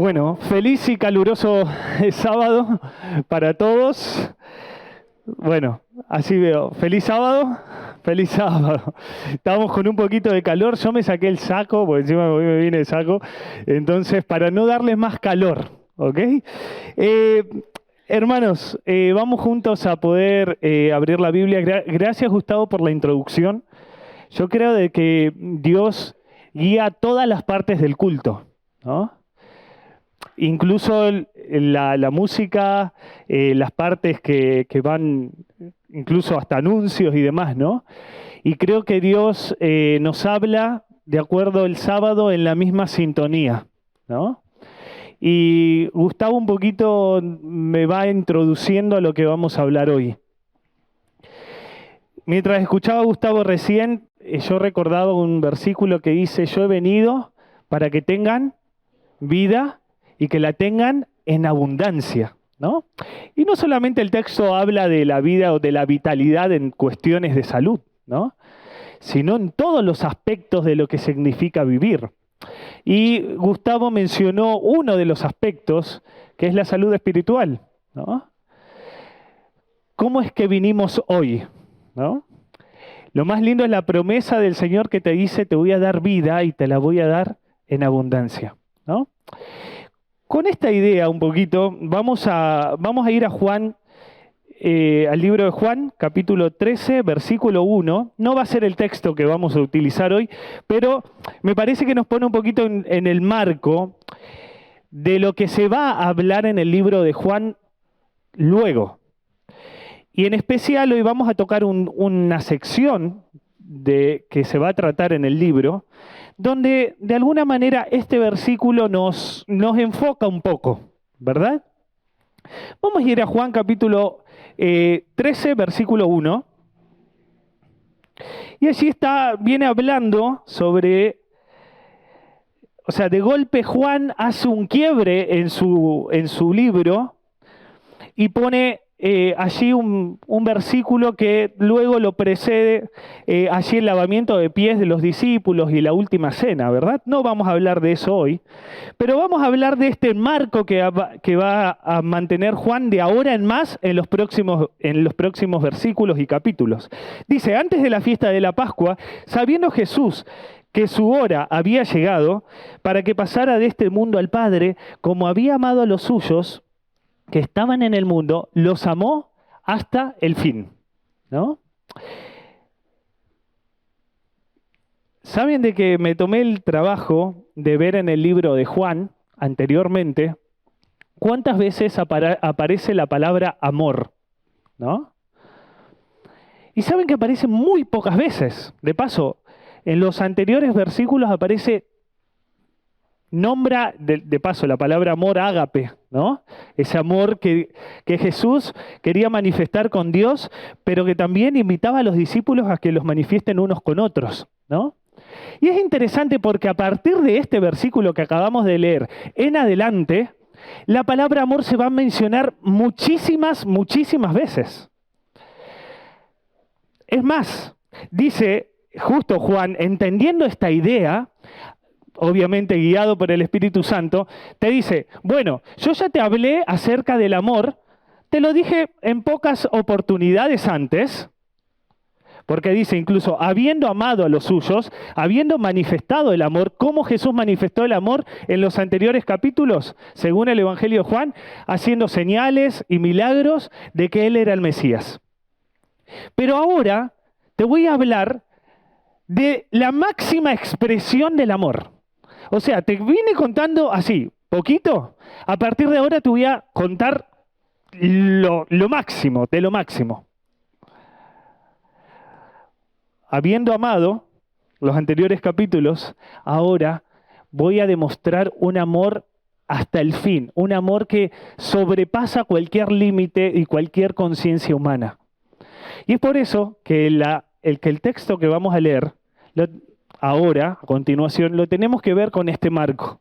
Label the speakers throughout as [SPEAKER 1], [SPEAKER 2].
[SPEAKER 1] Bueno, feliz y caluroso sábado para todos. Bueno, así veo. Feliz sábado, feliz sábado. Estábamos con un poquito de calor, yo me saqué el saco, porque encima hoy me viene el saco, entonces para no darles más calor, ¿ok? Hermanos, vamos juntos a poder abrir la Biblia. Gracias, Gustavo, por la introducción. Yo creo de que Dios guía todas las partes del culto, ¿no? Incluso la música, las partes que van, incluso hasta anuncios y demás, ¿no? Y creo que Dios nos habla de acuerdo el sábado en la misma sintonía, ¿no? Y Gustavo un poquito me va introduciendo a lo que vamos a hablar hoy. Mientras escuchaba a Gustavo recién, yo recordaba un versículo que dice: yo he venido para que tengan vida y que la tengan en abundancia, ¿no? Y no solamente el texto habla de la vida o de la vitalidad en cuestiones de salud, ¿no? Sino en todos los aspectos de lo que significa vivir. Y Gustavo mencionó uno de los aspectos, que es la salud espiritual, ¿no? ¿Cómo es que vinimos hoy, ¿no? Lo más lindo es la promesa del Señor que te dice: te voy a dar vida y te la voy a dar en abundancia, ¿no? Con esta idea un poquito, vamos a ir a Juan, al libro de Juan, capítulo 13, versículo 1. No va a ser el texto que vamos a utilizar hoy, pero me parece que nos pone un poquito en el marco de lo que se va a hablar en el libro de Juan luego. Y en especial hoy vamos a tocar una sección que se va a tratar en el libro, donde de alguna manera este versículo nos enfoca un poco, ¿verdad? Vamos a ir a Juan capítulo 13, versículo 1. Y allí viene hablando sobre, o sea, de golpe Juan hace un quiebre en su libro y pone allí un versículo que luego lo precede, allí el lavamiento de pies de los discípulos y la última cena, ¿verdad? No vamos a hablar de eso hoy, pero vamos a hablar de este marco que va a mantener Juan de ahora en más en los próximos versículos y capítulos. Dice: antes de la fiesta de la Pascua, sabiendo Jesús que su hora había llegado para que pasara de este mundo al Padre, como había amado a los suyos que estaban en el mundo, los amó hasta el fin, ¿no? ¿Saben de que me tomé el trabajo de ver en el libro de Juan anteriormente cuántas veces aparece la palabra amor, ¿no? Y saben que aparece muy pocas veces. De paso, en los anteriores versículos nombra de paso la palabra amor, ágape, ¿no? Ese amor que Jesús quería manifestar con Dios, pero que también invitaba a los discípulos a que los manifiesten unos con otros, ¿no? Y es interesante porque a partir de este versículo que acabamos de leer en adelante, la palabra amor se va a mencionar muchísimas veces. Es más, dice justo Juan, entendiendo esta idea, obviamente guiado por el Espíritu Santo, te dice: bueno, yo ya te hablé acerca del amor, te lo dije en pocas oportunidades antes, porque dice incluso, habiendo amado a los suyos, habiendo manifestado el amor, ¿cómo Jesús manifestó el amor en los anteriores capítulos? Según el Evangelio de Juan, haciendo señales y milagros de que Él era el Mesías. Pero ahora te voy a hablar de la máxima expresión del amor. O sea, te vine contando así, poquito. A partir de ahora te voy a contar lo máximo, de lo máximo. Habiendo amado los anteriores capítulos, ahora voy a demostrar un amor hasta el fin, un amor que sobrepasa cualquier límite y cualquier conciencia humana. Y es por eso que el texto que vamos a leer ahora, a continuación, lo tenemos que ver con este marco.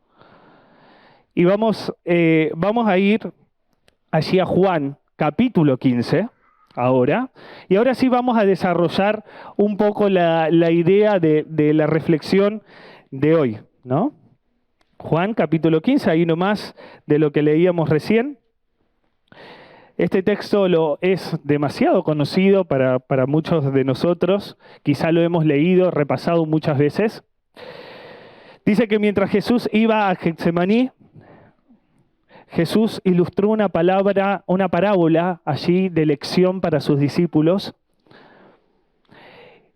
[SPEAKER 1] Y vamos a ir allí a Juan, capítulo 15, ahora. Y ahora sí vamos a desarrollar un poco la idea de la reflexión de hoy, ¿no? Juan capítulo 15, ahí nomás de lo que leíamos recién. Este texto es demasiado conocido para muchos de nosotros, quizá lo hemos leído, repasado muchas veces. Dice que mientras Jesús iba a Getsemaní, Jesús ilustró una parábola allí de lección para sus discípulos.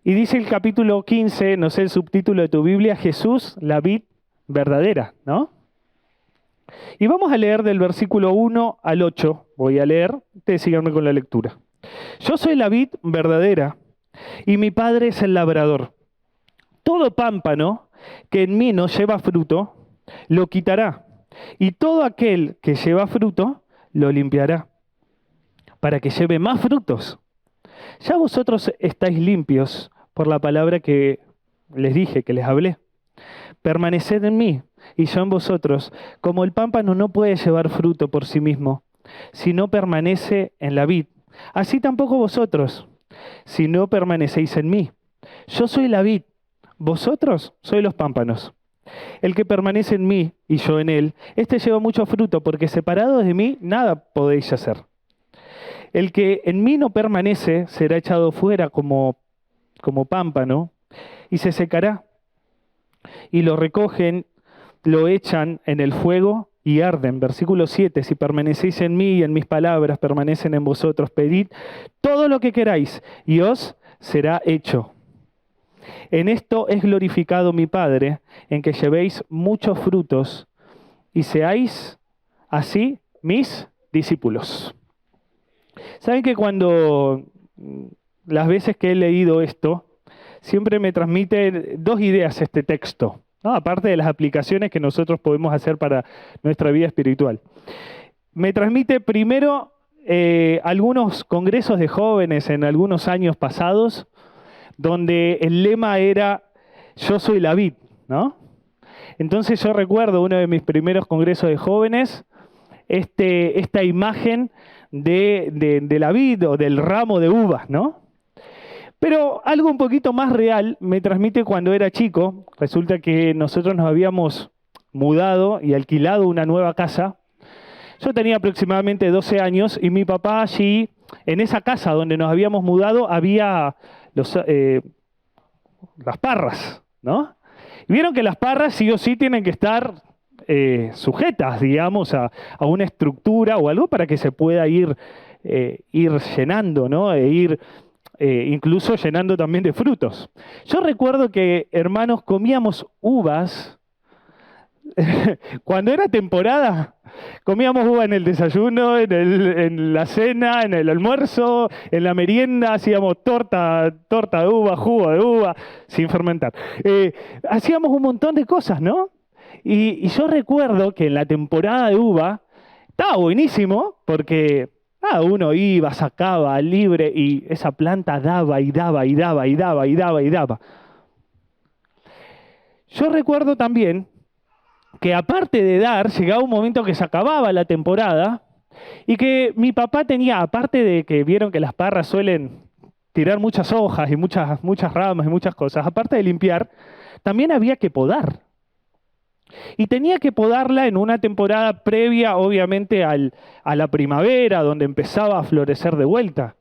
[SPEAKER 1] Y dice el capítulo 15, no sé el subtítulo de tu Biblia, Jesús, la vid verdadera, ¿no? Y vamos a leer del versículo 1 al 8. Voy a leer, ustedes síganme con la lectura. Yo soy la vid verdadera y mi Padre es el labrador. Todo pámpano que en mí no lleva fruto, lo quitará. Y todo aquel que lleva fruto, lo limpiará, para que lleve más frutos. Ya vosotros estáis limpios por la palabra que les dije, que les hablé. Permaneced en mí y yo en vosotros, como el pámpano no puede llevar fruto por sí mismo, si no permanece en la vid. Así tampoco vosotros, si no permanecéis en mí. Yo soy la vid, vosotros sois los pámpanos. El que permanece en mí y yo en él, este lleva mucho fruto, porque separados de mí nada podéis hacer. El que en mí no permanece será echado fuera como pámpano y se secará. Y lo recogen, lo echan en el fuego y arden. Versículo 7, si permanecéis en mí y en mis palabras permanecen en vosotros, pedid todo lo que queráis y os será hecho. En esto es glorificado mi Padre, en que llevéis muchos frutos y seáis así mis discípulos. ¿Saben que cuando las veces que he leído esto, siempre me transmite dos ideas este texto, ¿no? Aparte de las aplicaciones que nosotros podemos hacer para nuestra vida espiritual? Me transmite primero algunos congresos de jóvenes en algunos años pasados, donde el lema era yo soy la vid, ¿no? Entonces yo recuerdo uno de mis primeros congresos de jóvenes, esta imagen de la vid o del ramo de uvas, ¿no? Pero algo un poquito más real me transmite cuando era chico. Resulta que nosotros nos habíamos mudado y alquilado una nueva casa. Yo tenía aproximadamente 12 años y mi papá allí, en esa casa donde nos habíamos mudado, había las parras, ¿no? Y vieron que las parras sí o sí tienen que estar sujetas, digamos, a una estructura o algo para que se pueda ir llenando, ¿no? Incluso llenando también de frutos. Yo recuerdo que, hermanos, comíamos uvas. Cuando era temporada, comíamos uva en el desayuno, en la cena, en el almuerzo, en la merienda, hacíamos torta de uva, jugo de uva, sin fermentar. Hacíamos un montón de cosas, ¿no? Y yo recuerdo que en la temporada de uva estaba buenísimo porque uno iba, sacaba libre y esa planta daba y daba y daba y daba y daba y daba. Yo recuerdo también que aparte de dar, llegaba un momento que se acababa la temporada y que mi papá tenía, aparte de que vieron que las parras suelen tirar muchas hojas y muchas ramas y muchas cosas, aparte de limpiar, también había que podar. Y tenía que podarla en una temporada previa, obviamente, a la primavera, donde empezaba a florecer de vuelta.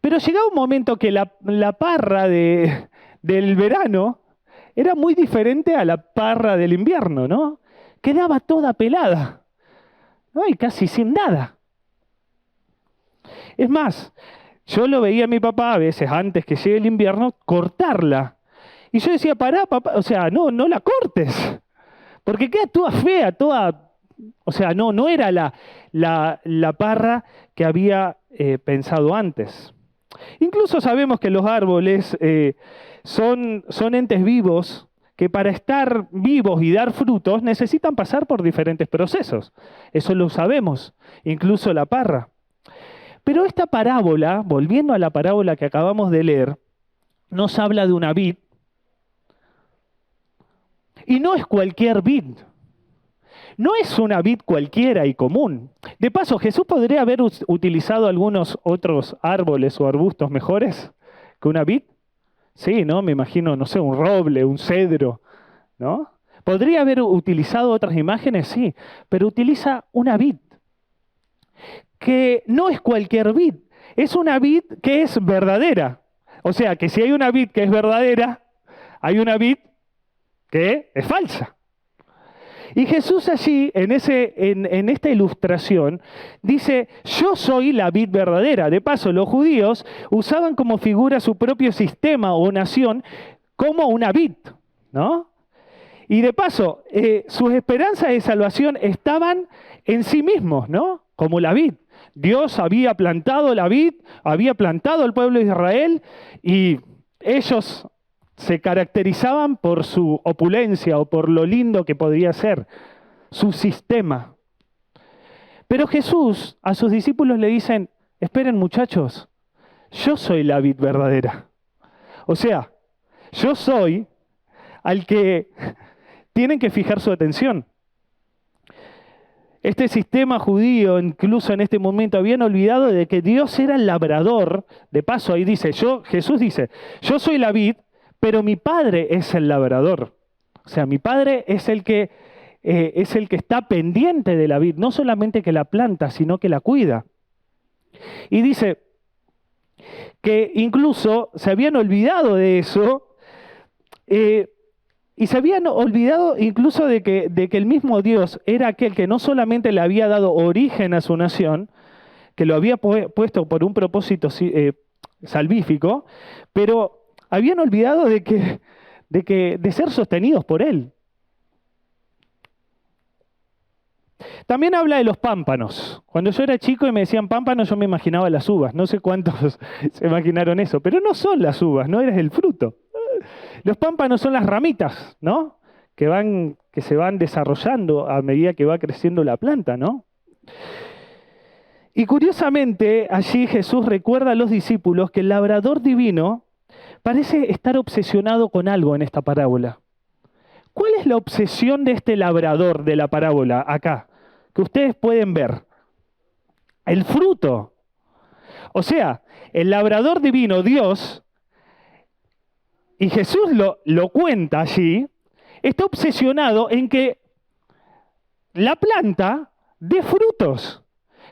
[SPEAKER 1] Pero llegaba un momento que la parra del verano era muy diferente a la parra del invierno, ¿no? Quedaba toda pelada, ¿no? Y casi sin nada. Es más, yo lo veía a mi papá a veces, antes que llegue el invierno, cortarla. Y yo decía, pará, papá, o sea, no la cortes. Porque queda toda fea, o sea, no era la parra que había pensado antes. Incluso sabemos que los árboles son entes vivos que para estar vivos y dar frutos necesitan pasar por diferentes procesos. Eso lo sabemos, incluso la parra. Pero esta parábola, volviendo a la parábola que acabamos de leer, nos habla de una vid. Y no es cualquier vid. No es una vid cualquiera y común. De paso, Jesús podría haber utilizado algunos otros árboles o arbustos mejores que una vid. Sí, ¿no? Me imagino, no sé, un roble, un cedro, ¿no? Podría haber utilizado otras imágenes, sí, pero utiliza una vid, que no es cualquier vid, es una vid que es verdadera. O sea, que si hay una vid que es verdadera, hay una vid que es falsa. Y Jesús allí, en esta ilustración, dice, yo soy la vid verdadera. De paso, los judíos usaban como figura su propio sistema o nación como una vid, ¿no? Y de paso, sus esperanzas de salvación estaban en sí mismos, ¿no? Como la vid. Dios había plantado la vid, había plantado el pueblo de Israel y ellos se caracterizaban por su opulencia o por lo lindo que podría ser su sistema. Pero Jesús a sus discípulos le dicen, esperen muchachos, yo soy la vid verdadera. O sea, yo soy al que tienen que fijar su atención. Este sistema judío, incluso en este momento, habían olvidado de que Dios era el labrador. De paso, ahí dice, Jesús dice, yo soy la vid, pero mi Padre es el labrador. O sea, mi Padre es el que está pendiente de la vid, no solamente que la planta, sino que la cuida. Y dice que incluso se habían olvidado de eso, y se habían olvidado incluso de que el mismo Dios era aquel que no solamente le había dado origen a su nación, que lo había puesto por un propósito salvífico, pero habían olvidado de ser sostenidos por Él. También habla de los pámpanos. Cuando yo era chico y me decían pámpanos, yo me imaginaba las uvas. No sé cuántos se imaginaron eso, pero no son las uvas, no eres el fruto. Los pámpanos son las ramitas, ¿no? Que se van desarrollando a medida que va creciendo la planta, ¿no? Y curiosamente, allí Jesús recuerda a los discípulos que el labrador divino parece estar obsesionado con algo en esta parábola. ¿Cuál es la obsesión de este labrador de la parábola acá? Que ustedes pueden ver. El fruto. O sea, el labrador divino, Dios, y Jesús lo cuenta allí, está obsesionado en que la planta dé frutos,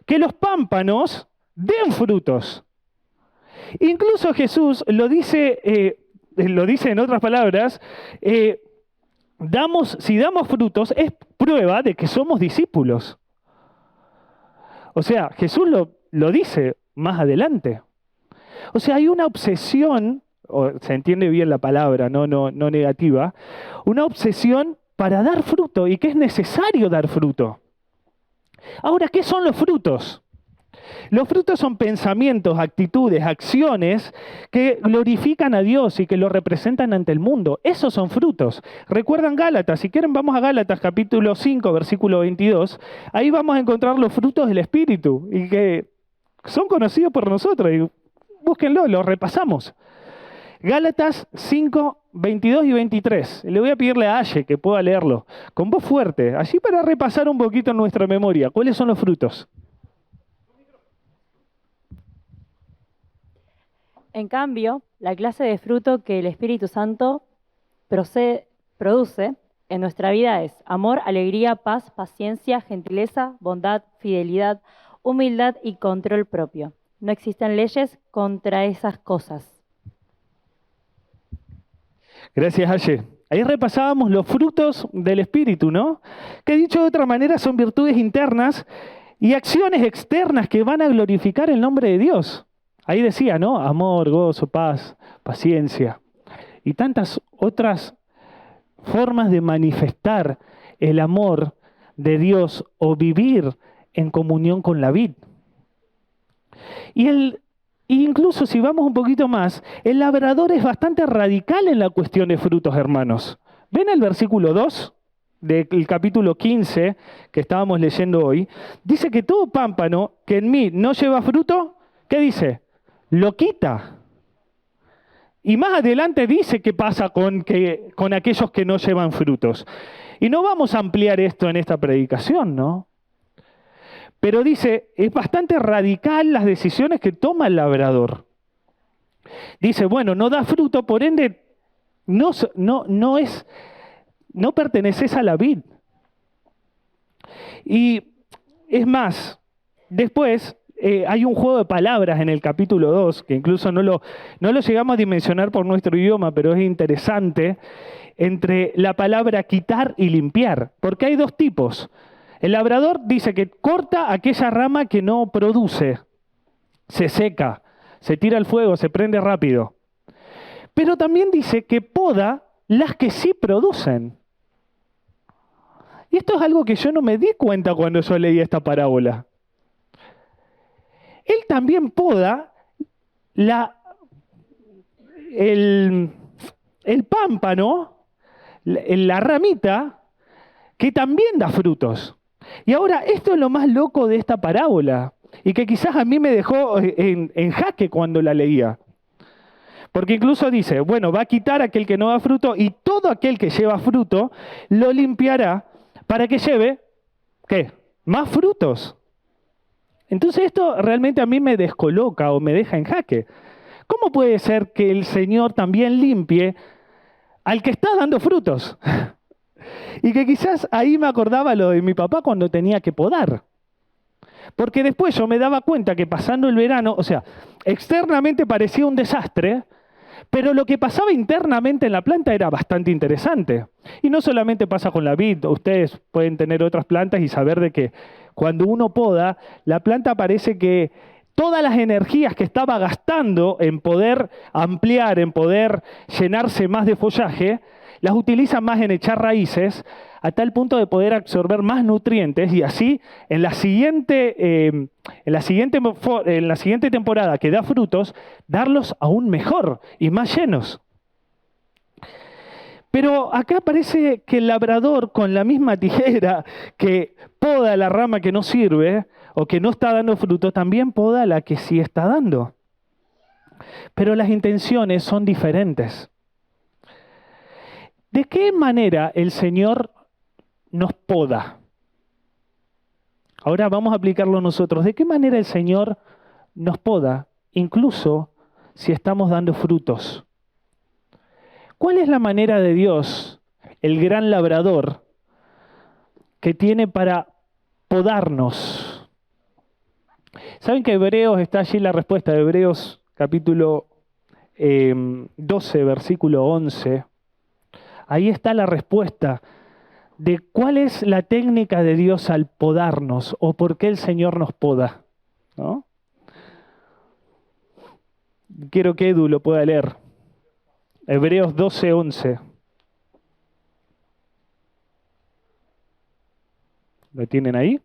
[SPEAKER 1] que los pámpanos den frutos. Incluso Jesús lo dice en otras palabras, si damos frutos es prueba de que somos discípulos. O sea, Jesús lo dice más adelante. O sea, hay una obsesión, se entiende bien la palabra, no negativa, una obsesión para dar fruto y que es necesario dar fruto. Ahora, ¿qué son los frutos? Los frutos son pensamientos, actitudes, acciones que glorifican a Dios y que lo representan ante el mundo. Esos son frutos. ¿Recuerdan Gálatas? Si quieren vamos a Gálatas capítulo 5, versículo 22. Ahí vamos a encontrar los frutos del Espíritu y que son conocidos por nosotros. Y búsquenlo, los repasamos. Gálatas 5, 22 y 23. Le voy a pedirle a Aye que pueda leerlo con voz fuerte, así para repasar un poquito en nuestra memoria. ¿Cuáles son los frutos?
[SPEAKER 2] En cambio, la clase de fruto que el Espíritu Santo produce en nuestra vida es amor, alegría, paz, paciencia, gentileza, bondad, fidelidad, humildad y control propio. No existen leyes contra esas cosas.
[SPEAKER 1] Gracias, Aye. Ahí repasábamos los frutos del Espíritu, ¿no? Que dicho de otra manera son virtudes internas y acciones externas que van a glorificar el nombre de Dios. Ahí decía, ¿no? Amor, gozo, paz, paciencia y tantas otras formas de manifestar el amor de Dios o vivir en comunión con la vid. Y incluso si vamos un poquito más, el labrador es bastante radical en la cuestión de frutos, hermanos. ¿Ven el versículo 2 del capítulo 15 que estábamos leyendo hoy? Dice que todo pámpano que en mí no lleva fruto, ¿qué dice? Lo quita. Y más adelante dice qué pasa con aquellos que no llevan frutos. Y no vamos a ampliar esto en esta predicación, ¿no? Pero dice, es bastante radical las decisiones que toma el labrador. Dice, bueno, no da fruto, por ende, no es no perteneces a la vid. Y es más, después hay un juego de palabras en el capítulo 2, que incluso no lo llegamos a dimensionar por nuestro idioma, pero es interesante, entre la palabra quitar y limpiar, porque hay dos tipos. El labrador dice que corta aquella rama que no produce, se seca, se tira al fuego, se prende rápido. Pero también dice que poda las que sí producen. Y esto es algo que yo no me di cuenta cuando yo leí esta parábola. Él también poda el pámpano, la ramita, que también da frutos. Y ahora, esto es lo más loco de esta parábola, y que quizás a mí me dejó en jaque cuando la leía. Porque incluso dice, bueno, va a quitar aquel que no da fruto, y todo aquel que lleva fruto lo limpiará para que lleve, ¿qué? Más frutos. Entonces esto realmente a mí me descoloca o me deja en jaque. ¿Cómo puede ser que el Señor también limpie al que está dando frutos? Y que quizás ahí me acordaba lo de mi papá cuando tenía que podar. Porque después yo me daba cuenta que pasando el verano, o sea, externamente parecía un desastre, pero lo que pasaba internamente en la planta era bastante interesante. Y no solamente pasa con la vid, ustedes pueden tener otras plantas y saber de que cuando uno poda, la planta parece que todas las energías que estaba gastando en poder ampliar, en poder llenarse más de follaje, las utiliza más en echar raíces, a tal punto de poder absorber más nutrientes y así en la siguiente temporada que da frutos, darlos aún mejor y más llenos. Pero acá parece que el labrador con la misma tijera que poda la rama que no sirve o que no está dando fruto, también poda la que sí está dando. Pero las intenciones son diferentes. ¿De qué manera el Señor nos poda? Ahora vamos a aplicarlo nosotros. ¿De qué manera el Señor nos poda, incluso si estamos dando frutos? ¿Cuál es la manera de Dios, el gran labrador, que tiene para podarnos? ¿Saben que Hebreos, está allí la respuesta de Hebreos capítulo 12, versículo 11? Ahí está la respuesta de cuál es la técnica de Dios al podarnos o por qué el Señor nos poda, ¿no? Quiero que Edu lo pueda leer. Hebreos 12, 11. ¿Lo tienen ahí?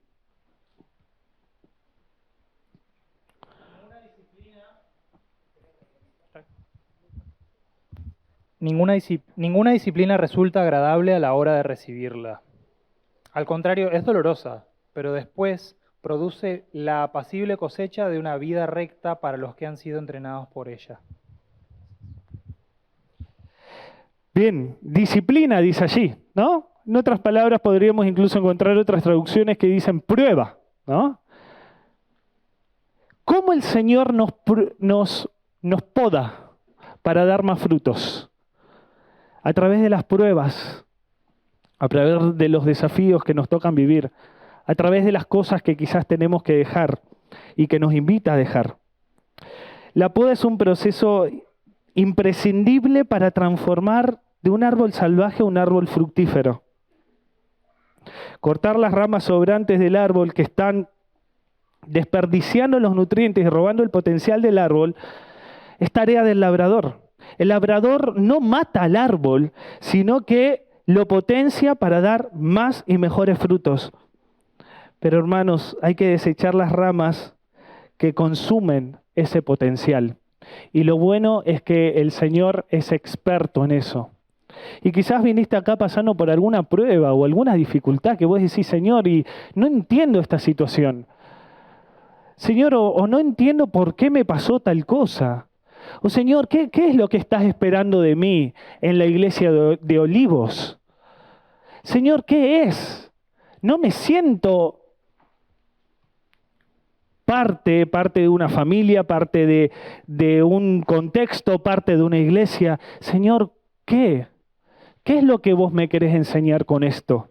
[SPEAKER 3] Ninguna disciplina resulta agradable a la hora de recibirla. Al contrario, es dolorosa, pero después produce la apacible cosecha de una vida recta para los que han sido entrenados por ella.
[SPEAKER 1] Bien, disciplina dice allí, ¿no? En otras palabras podríamos incluso encontrar otras traducciones que dicen prueba, ¿no? ¿Cómo el Señor nos poda para dar más frutos? A través de las pruebas, a través de los desafíos que nos tocan vivir, a través de las cosas que quizás tenemos que dejar y que nos invita a dejar. La poda es un proceso imprescindible para transformar de un árbol salvaje a un árbol fructífero. Cortar las ramas sobrantes del árbol que están desperdiciando los nutrientes y robando el potencial del árbol es tarea del labrador. El labrador no mata al árbol, sino que lo potencia para dar más y mejores frutos. Pero hermanos, hay que desechar las ramas que consumen ese potencial. Y lo bueno es que el Señor es experto en eso. Y quizás viniste acá pasando por alguna prueba o alguna dificultad que vos decís, Señor, y no entiendo esta situación. Señor, o no entiendo por qué me pasó tal cosa. O Señor, ¿qué es lo que estás esperando de mí en la iglesia de Olivos? Señor, ¿qué es? No me siento parte de una familia, parte de un contexto, parte de una iglesia. Señor, ¿qué? ¿Qué es lo que vos me querés enseñar con esto?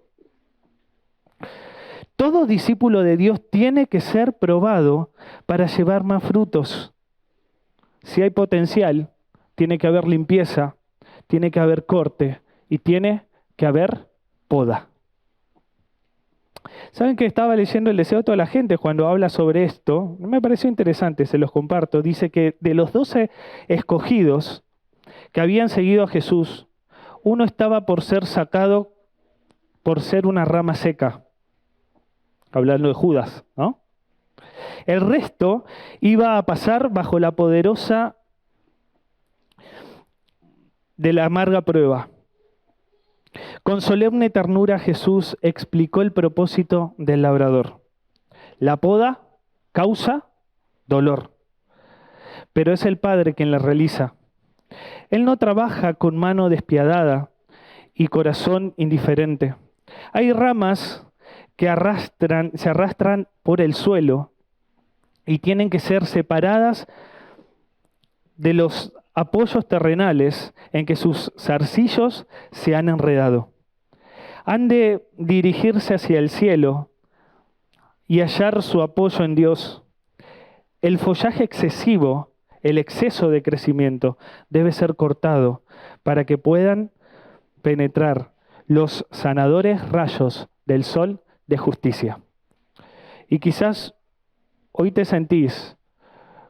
[SPEAKER 1] Todo discípulo de Dios tiene que ser probado para llevar más frutos. Si hay potencial, tiene que haber limpieza, tiene que haber corte y tiene que haber poda. ¿Saben que estaba leyendo el deseo de toda la gente cuando habla sobre esto? Me pareció interesante, se los comparto. Dice que de los 12 escogidos que habían seguido a Jesús, uno estaba por ser sacado por ser una rama seca. Hablando de Judas, ¿no? El resto iba a pasar bajo la poderosa de la amarga prueba. Con solemne ternura Jesús explicó el propósito del labrador. La poda causa dolor, pero es el Padre quien la realiza. Él no trabaja con mano despiadada y corazón indiferente. Hay ramas que se arrastran por el suelo y tienen que ser separadas de los apoyos terrenales en que sus zarcillos se han enredado. Han de dirigirse hacia el cielo y hallar su apoyo en Dios. El follaje excesivo, el exceso de crecimiento, debe ser cortado para que puedan penetrar los sanadores rayos del sol de justicia. Y quizás hoy te sentís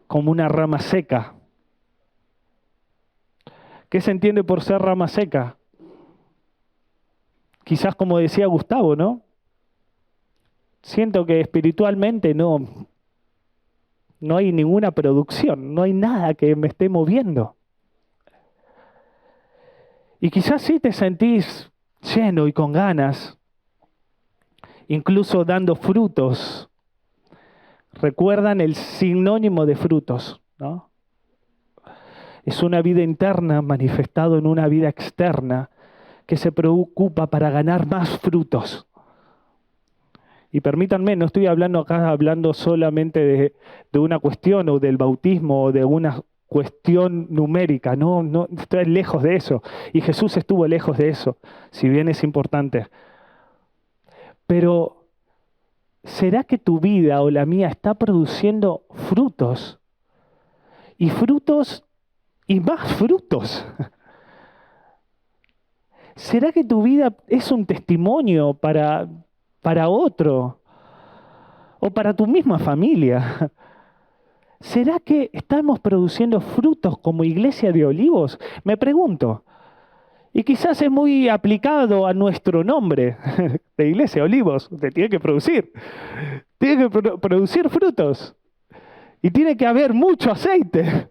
[SPEAKER 1] como una rama seca. ¿Qué se entiende por ser rama seca? Quizás como decía Gustavo, ¿no? Siento que espiritualmente no hay ninguna producción, no hay nada que me esté moviendo. Y quizás sí te sentís lleno y con ganas, incluso dando frutos. Recuerdan el sinónimo de frutos, ¿no? Es una vida interna manifestado en una vida externa que se preocupa para ganar más frutos. Y permítanme, no estoy hablando solamente de una cuestión o del bautismo o de una cuestión numérica, no, estoy lejos de eso. Y Jesús estuvo lejos de eso, si bien es importante. Pero, ¿será que tu vida o la mía está produciendo frutos? Y frutos y más frutos. ¿Será que tu vida es un testimonio para otro? O para tu misma familia. ¿Será que estamos produciendo frutos como Iglesia de Olivos? Me pregunto. Y quizás es muy aplicado a nuestro nombre de Iglesia de Olivos. Usted tiene que producir. Tiene que producir frutos. Y tiene que haber mucho aceite.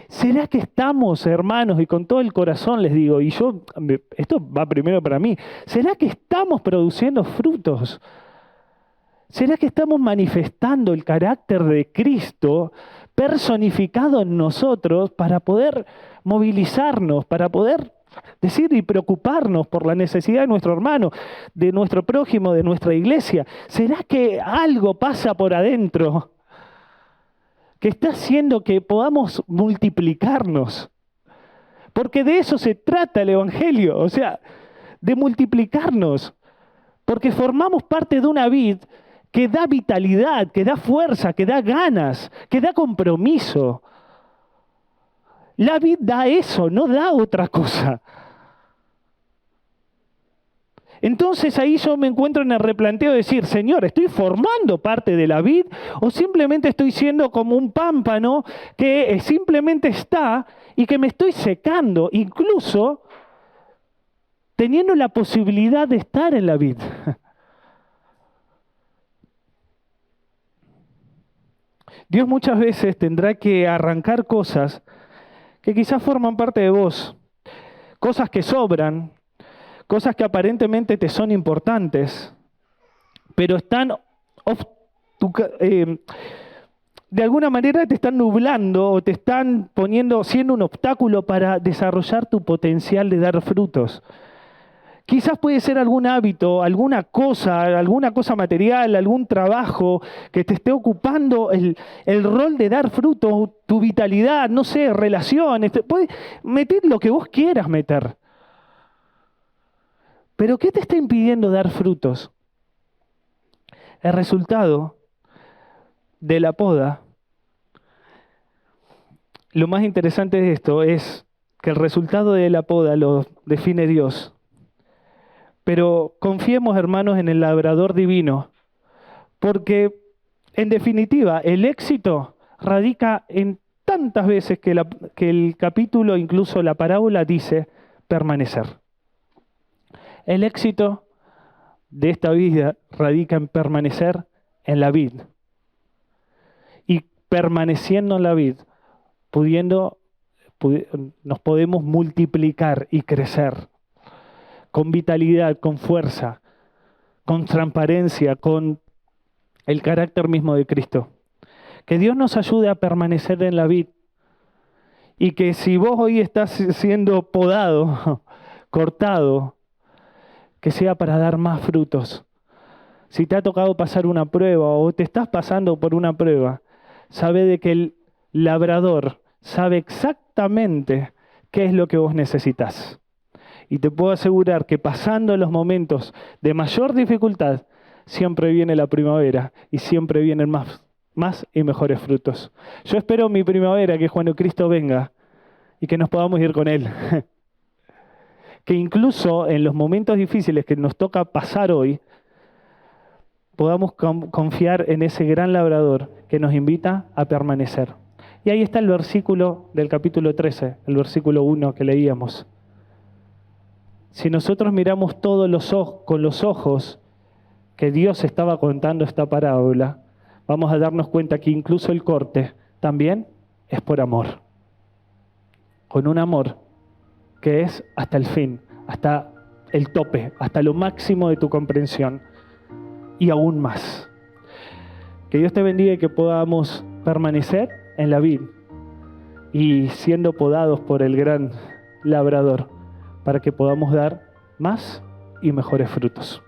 [SPEAKER 1] ¿Será que estamos, hermanos, y con todo el corazón les digo, esto va primero para mí, ¿será que estamos produciendo frutos? ¿Será que estamos manifestando el carácter de Cristo personificado en nosotros para poder movilizarnos, para poder decir y preocuparnos por la necesidad de nuestro hermano, de nuestro prójimo, de nuestra iglesia? ¿Será que algo pasa por adentro que está haciendo que podamos multiplicarnos? Porque de eso se trata el Evangelio, o sea, de multiplicarnos. Porque formamos parte de una vid que da vitalidad, que da fuerza, que da ganas, que da compromiso. La vid da eso, no da otra cosa. Entonces ahí yo me encuentro en el replanteo de decir, Señor, ¿estoy formando parte de la vid o simplemente estoy siendo como un pámpano que simplemente está y que me estoy secando, incluso teniendo la posibilidad de estar en la vid? Dios muchas veces tendrá que arrancar cosas que quizás forman parte de vos, cosas que sobran, cosas que aparentemente te son importantes, pero están de alguna manera te están nublando o te están siendo un obstáculo para desarrollar tu potencial de dar frutos. Quizás puede ser algún hábito, alguna cosa material, algún trabajo que te esté ocupando el rol de dar frutos. tu vitalidad, no sé, relaciones. Puedes meter lo que vos quieras meter. Pero ¿qué te está impidiendo dar frutos? El resultado de la poda, lo más interesante de esto es que el resultado de la poda lo define Dios. Pero confiemos, hermanos, en el labrador divino, porque en definitiva el éxito radica en tantas veces que el capítulo, incluso la parábola, dice permanecer. El éxito de esta vida radica en permanecer en la vid. Y permaneciendo en la vid, nos podemos multiplicar y crecer con vitalidad, con fuerza, con transparencia, con el carácter mismo de Cristo. Que Dios nos ayude a permanecer en la vid y que si vos hoy estás siendo podado, cortado, que sea para dar más frutos. Si te ha tocado pasar una prueba o te estás pasando por una prueba, sabe de que el labrador sabe exactamente qué es lo que vos necesitas. Y te puedo asegurar que pasando los momentos de mayor dificultad, siempre viene la primavera y siempre vienen más y mejores frutos. Yo espero mi primavera, que cuando Cristo venga y que nos podamos ir con Él. Que incluso en los momentos difíciles que nos toca pasar hoy, podamos confiar en ese gran labrador que nos invita a permanecer. Y ahí está el versículo del capítulo 13, el versículo 1 que leíamos. Si nosotros miramos todos con los ojos que Dios estaba contando esta parábola, vamos a darnos cuenta que incluso el corte también es por amor. Con un amor que es hasta el fin, hasta el tope, hasta lo máximo de tu comprensión y aún más. Que Dios te bendiga y que podamos permanecer en la vid y siendo podados por el gran labrador para que podamos dar más y mejores frutos.